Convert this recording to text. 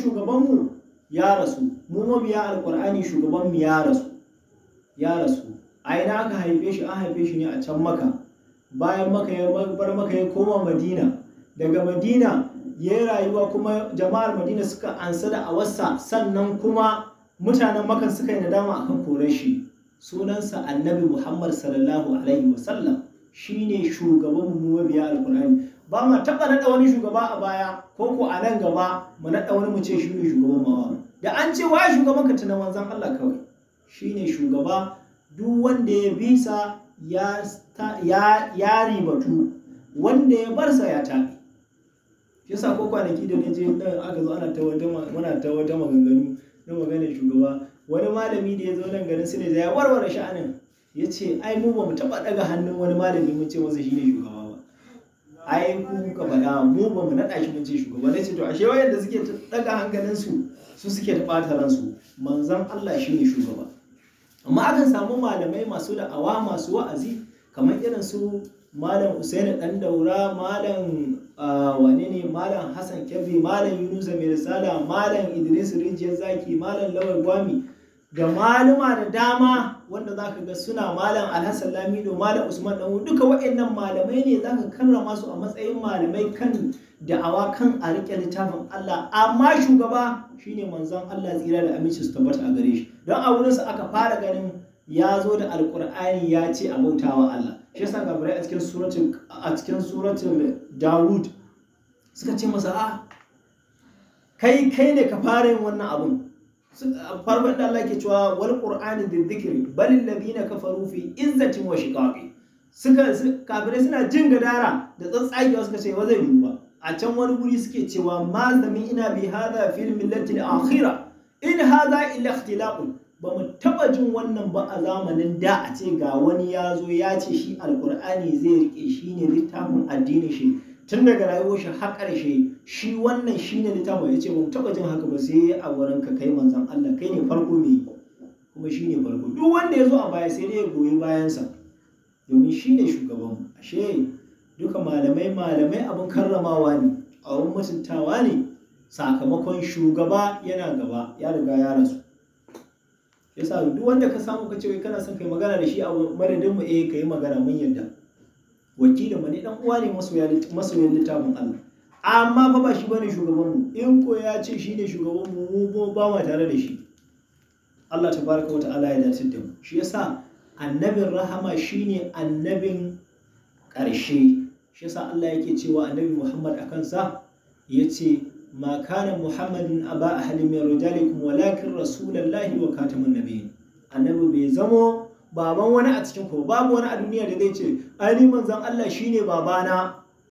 shugabanmu ya rasu, mu mabiya alƙur'ani shugabanmu ya rasu. A ina aka haife shi? An haife shi ne a can Makka. Bayan Makka ya bar Makka ya koma Madina. Daga Madina ya yi rayuwa, kuma jama'ar Madina suka ansa da awarsa, sannan kuma mutanen Makka suka yi nadama akan korar shi. Sunansa Annabi Muhammad sallallahu alaihi wasallam, shine shugaban mu mabiya alƙur'ani. Ba ma taɓa naɗa wani shugaba a baya ko a nan gaba mu naɗa wani mu ce shi ne shugaban mawa. Da an ce wa shugaban ka tuna manzon Allah kawai, shi ne shugaba. Duk wanda ya bisa ya ribatu, wanda ya barsa ya taɓi. Shi yasa ko kwanaki da naje aka zo muna ta wata maganganu na maganar shugaba, wani malami da ya zo nan garin Sule ya warware sha'anin, ya ce ai mu ba mu taɓa ɗaga hannun wani malami mun ce masa shi ne shugaba ba. Ai ku kuka faɗa, mu ba mu naɗa shi mun ce shugaba. Na ce to ashe wayanda suke ɗaga hankalinsu su suke ta ɓata ransu. Manzon Allah shi ne shugaba. Amma akan samu malamai masu da'awa, masu wa'azi, kamar irin su Malam Usaini ɗan Daura, Malam Malam Hassan Kebbi, Malam Yunusa mai risala, Malam Idris Rijiyar Zaki, Malam Lawal Gwami, da maluma da dama wanda za ka ga suna Malam Alhassan Lamido, Malam Usman Ɗanwu, duka waɗannan malamai ne za ka karrama su a matsayin malamai kan da'awa, kan a riƙe littafin Allah. Amma shugaba shine manzon Allah, tsira da aminci su tabbata a gare shi. Don a wurinsa aka fara ganin ya zo da alƙur'ani ya ce a bautawa Allah. Shi yasa gabarai a cikin suratul Dawud suka ce masa kai ne ka fara yin wannan abun. Farkon da Allah ke cewa wal qur'ani dhikri bal alladhina kafaru fi izzatin wa shiqaqi. Kafirai suna jin gadara da tsatsagewa suka ce wa zai yi ba. A can wani guri suke cewa ma ina bi hadha fil millati al-akhirah in hadha illa ikhtilaqun. Ba mu taba jin wannan ba a zamanin da, a ce ga wani ya zo ya ce shi alqur'ani zai rike shi ne littafin addinin shi tun daga rayuwar shi har ƙarshe, shi wannan shi ne littafin. Ya ce ba mu taɓa jin haka ba sai a wurin ka kai manzon Allah, kai ne farko mai, kuma shi ne farko. Duk wanda ya zo a baya sai dai ya goyi bayansa, domin shi ne shugabanmu. Ashe duka malamai abin karramawa ne, abin mutuntawa ne, sakamakon shugaba yana gaba, ya riga ya rasu. Yasa duk wanda ka samu ka ce wai kana son kai magana da shi a madadin mu, ka yi magana, mun yarda. Wakilin mu ne, dan uwa ne, masoyin littafin Allah. Amma fa ba shi bane shugabanmu. In ko ya ce shi ne shugabanmu, mu ba ma tare da shi. Allah tabaraka wa ta'ala ya dace da mu. Shi yasa annabin rahama shine annabin ƙarshe. Shi yasa Allah yake cewa annabi Muhammad a kansa yace ma kana Muhammadun aba ahadin min rijalikum walakin rasulullahi wa khatamun nabiyyin. Annabi bai zamo baban wani a cikin ku, babu wani a duniya da zai ce ai ni manzon Allah shine babana,